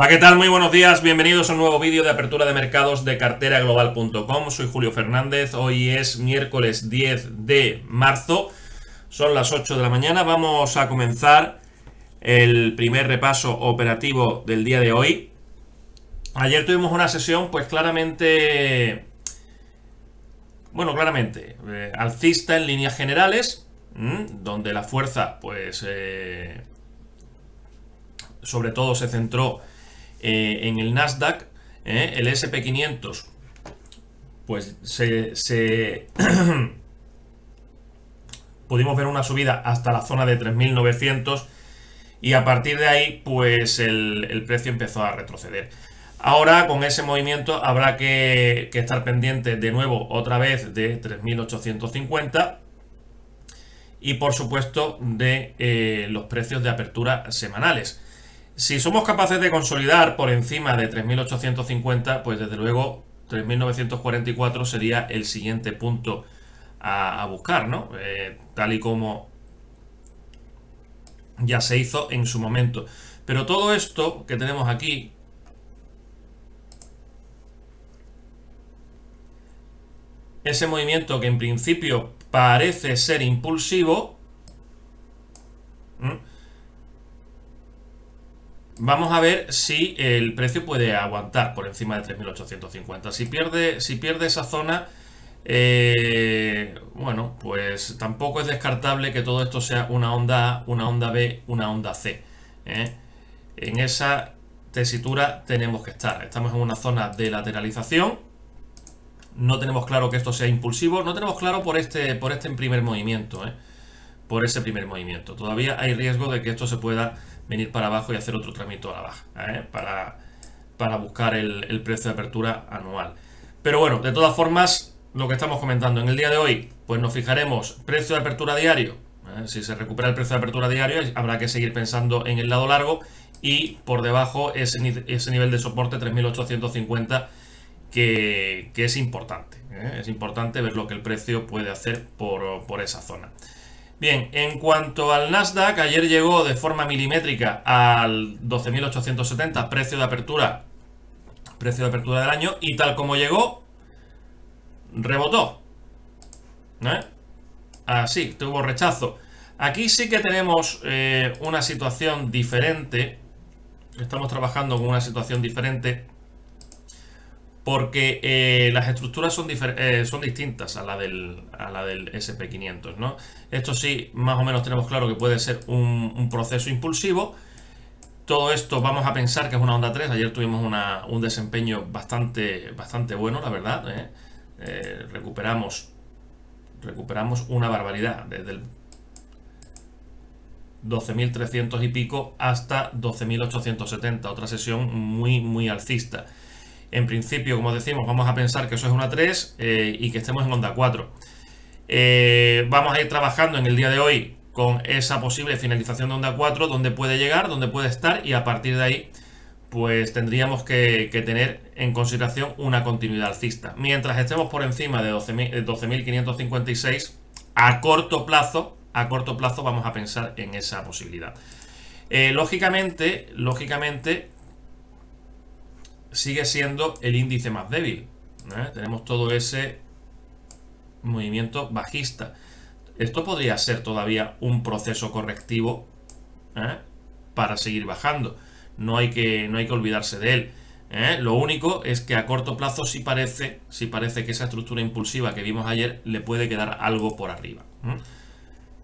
Hola, ¿qué tal? Muy buenos días, bienvenidos a un nuevo vídeo de apertura de mercados de carteraglobal.com. Soy Julio Fernández, hoy es miércoles 10 de marzo, son las 8 de la mañana. Vamos a comenzar el primer repaso operativo del día de hoy. Ayer tuvimos una sesión pues claramente alcista en líneas generales, donde la fuerza pues sobre todo se centró en el Nasdaq. El SP500 pues pudimos ver una subida hasta la zona de 3.900 y a partir de ahí pues el precio empezó a retroceder. Ahora con ese movimiento habrá que estar pendiente de nuevo otra vez de 3.850 y por supuesto de los precios de apertura semanales. Si somos capaces de consolidar por encima de 3.850, pues desde luego 3.944 sería el siguiente punto a buscar, ¿no? Tal y como ya se hizo en su momento. Pero todo esto que tenemos aquí, ese movimiento que en principio parece ser impulsivo, vamos a ver si el precio puede aguantar por encima de 3.850. Si pierde esa zona, bueno, pues tampoco es descartable que todo esto sea una onda A, una onda B, una onda C. En esa tesitura tenemos que estar. Estamos en una zona de lateralización. No tenemos claro que esto sea impulsivo. No tenemos claro por este primer movimiento. Por ese primer movimiento. Todavía hay riesgo de que esto se pueda venir para abajo y hacer otro tramito a la baja, para buscar el precio de apertura anual. Pero bueno, de todas formas, lo que estamos comentando en el día de hoy, pues nos fijaremos precio de apertura diario. Si se recupera el precio de apertura diario, habrá que seguir pensando en el lado largo y por debajo ese nivel de soporte 3.850 que es importante. Es importante ver lo que el precio puede hacer por esa zona. Bien, en cuanto al Nasdaq, ayer llegó de forma milimétrica al 12.870, precio de apertura del año, y tal como llegó, rebotó. Así, tuvo rechazo. Aquí sí que tenemos una situación diferente. Estamos trabajando con una situación diferente porque las estructuras son distintas a la del SP500, ¿no? Esto sí, más o menos tenemos claro que puede ser un proceso impulsivo. Todo esto vamos a pensar que es una onda 3. Ayer tuvimos un desempeño bastante bueno, la verdad. Recuperamos una barbaridad, desde el 12.300 y pico hasta 12.870, otra sesión muy alcista. En principio, como decimos, vamos a pensar que eso es una 3 y que estemos en onda 4. Vamos a ir trabajando en el día de hoy con esa posible finalización de onda 4, donde puede llegar, donde puede estar, y a partir de ahí pues tendríamos que tener en consideración una continuidad alcista. Mientras estemos por encima de 12.556, a corto plazo vamos a pensar en esa posibilidad. Lógicamente sigue siendo el índice más débil. Tenemos todo ese movimiento bajista. Esto podría ser todavía un proceso correctivo para seguir bajando. No hay que olvidarse de él. Lo único es que a corto plazo sí parece que esa estructura impulsiva que vimos ayer le puede quedar algo por arriba.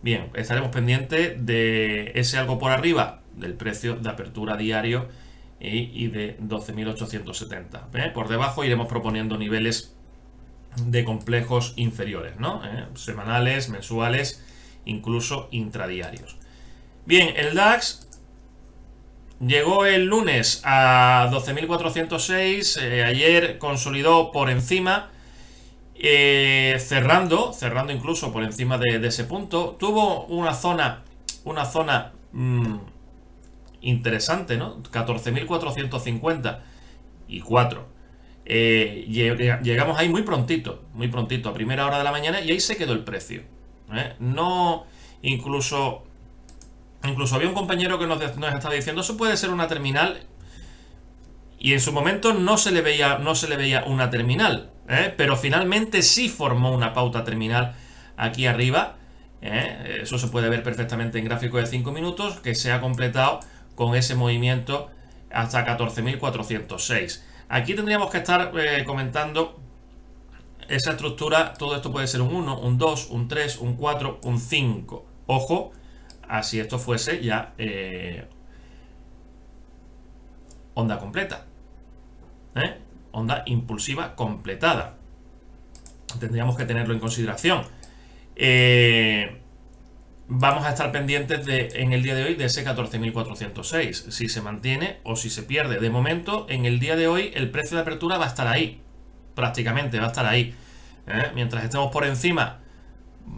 Bien, estaremos pendientes de ese algo por arriba del precio de apertura diario y de 12.870. Por debajo iremos proponiendo niveles de complejos inferiores, ¿no? Semanales, mensuales, incluso intradiarios. Bien, el DAX llegó el lunes a 12.406, ayer consolidó por encima, cerrando incluso por encima de ese punto. Tuvo una zona interesante, ¿no? 14.450 y 4. Llegamos ahí muy prontito, a primera hora de la mañana, y ahí se quedó el precio. No, incluso había un compañero que nos estaba diciendo, eso puede ser una terminal. y en su momento no se le veía una terminal, pero finalmente sí formó una pauta terminal aquí arriba. Eso se puede ver perfectamente en gráfico de 5 minutos, que se ha completado con ese movimiento hasta 14.406. Aquí tendríamos que estar comentando esa estructura. Todo esto puede ser un 1, un 2, un 3, un 4, un 5. Ojo, así esto fuese ya onda completa, onda impulsiva completada. Tendríamos que tenerlo en consideración. Vamos a estar pendientes en el día de hoy de ese 14.406, si se mantiene o si se pierde. De momento, en el día de hoy, el precio de apertura va a estar ahí, prácticamente va a estar ahí. Mientras estemos por encima,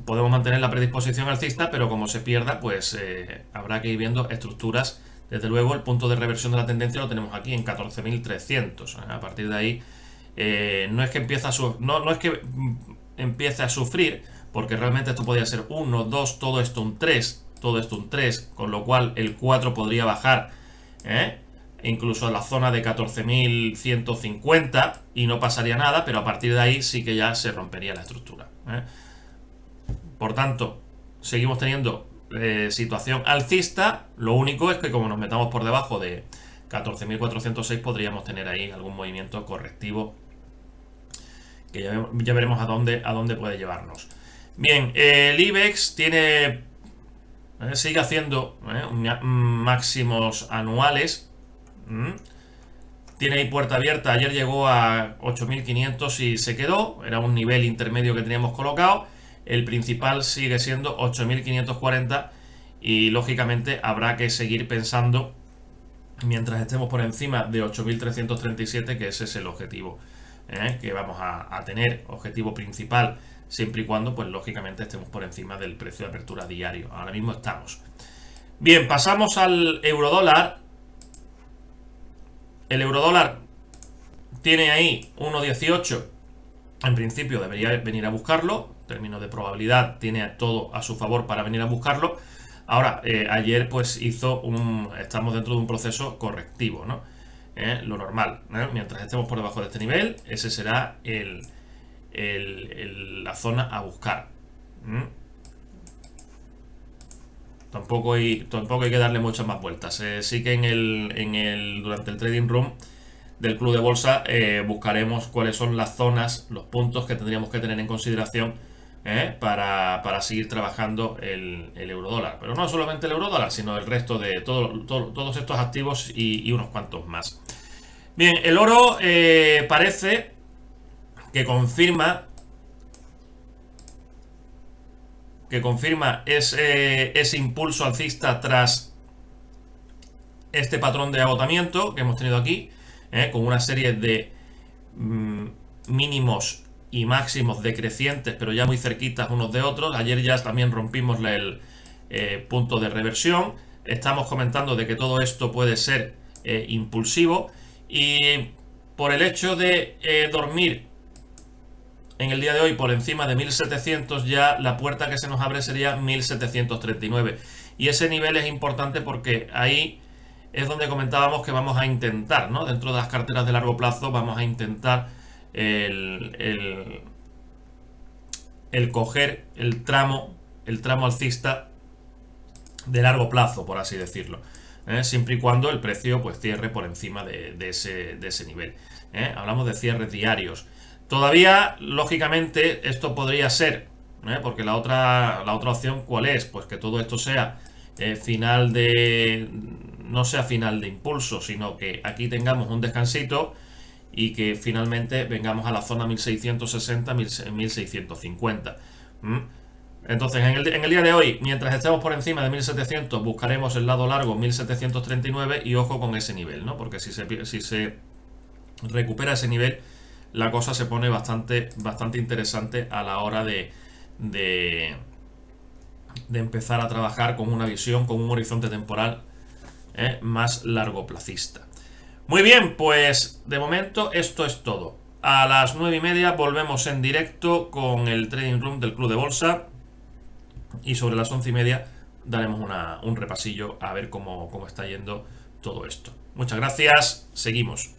podemos mantener la predisposición alcista, pero como se pierda, pues habrá que ir viendo estructuras. Desde luego, el punto de reversión de la tendencia lo tenemos aquí en 14.300. A partir de ahí, no es que empiece a sufrir, porque realmente esto podría ser 1, 2, todo esto un 3, con lo cual el 4 podría bajar, incluso a la zona de 14.150 y no pasaría nada, pero a partir de ahí sí que ya se rompería la estructura. Por tanto, seguimos teniendo situación alcista. Lo único es que como nos metamos por debajo de 14.406 podríamos tener ahí algún movimiento correctivo que ya veremos a dónde puede llevarnos. Bien, el IBEX sigue haciendo máximos anuales. Tiene ahí puerta abierta. Ayer llegó a 8.500 y se quedó. Era un nivel intermedio que teníamos colocado. El principal sigue siendo 8.540 y lógicamente habrá que seguir pensando mientras estemos por encima de 8.337, que ese es el objetivo que vamos a tener, objetivo principal, siempre y cuando pues lógicamente estemos por encima del precio de apertura diario. Ahora mismo estamos. Bien, pasamos al eurodólar. El eurodólar tiene ahí 1,18. En principio debería venir a buscarlo. En términos de probabilidad tiene todo a su favor para venir a buscarlo. Ahora, ayer pues estamos dentro de un proceso correctivo, ¿no? Lo normal, mientras estemos por debajo de este nivel, ese será la zona a buscar. Tampoco hay que darle muchas más vueltas. Sí que durante el trading room del club de bolsa buscaremos cuáles son las zonas, los puntos que tendríamos que tener en consideración para seguir trabajando el eurodólar. Pero no solamente el eurodólar, sino el resto de todos estos activos y unos cuantos más. Bien, el oro parece que confirma ese impulso alcista tras este patrón de agotamiento que hemos tenido aquí, con una serie de mínimos y máximos decrecientes, pero ya muy cerquitas unos de otros. Ayer ya también rompimos el punto de reversión. Estamos comentando de que todo esto puede ser impulsivo, y por el hecho de dormir en el día de hoy por encima de 1700, ya la puerta que se nos abre sería 1739, y ese nivel es importante porque ahí es donde comentábamos que vamos a intentar, ¿no? Dentro de las carteras de largo plazo vamos a intentar el coger el tramo alcista de largo plazo, por así decirlo, siempre y cuando el precio pues cierre por encima de ese nivel. Hablamos de cierres diarios. Todavía, lógicamente, esto podría ser, porque la otra opción, ¿cuál es? Pues que todo esto sea no sea final de impulso, sino que aquí tengamos un descansito y que finalmente vengamos a la zona 1660, 1650. Entonces, en el día de hoy, mientras estemos por encima de 1700, buscaremos el lado largo 1739, y ojo con ese nivel, ¿no? Porque si se recupera ese nivel, la cosa se pone bastante interesante a la hora de empezar a trabajar con una visión, con un horizonte temporal más largoplacista. Muy bien, pues de momento esto es todo. A las 9:30 volvemos en directo con el Trading Room del Club de Bolsa, y sobre las 11:30 daremos un repasillo a ver cómo está yendo todo esto. Muchas gracias, seguimos.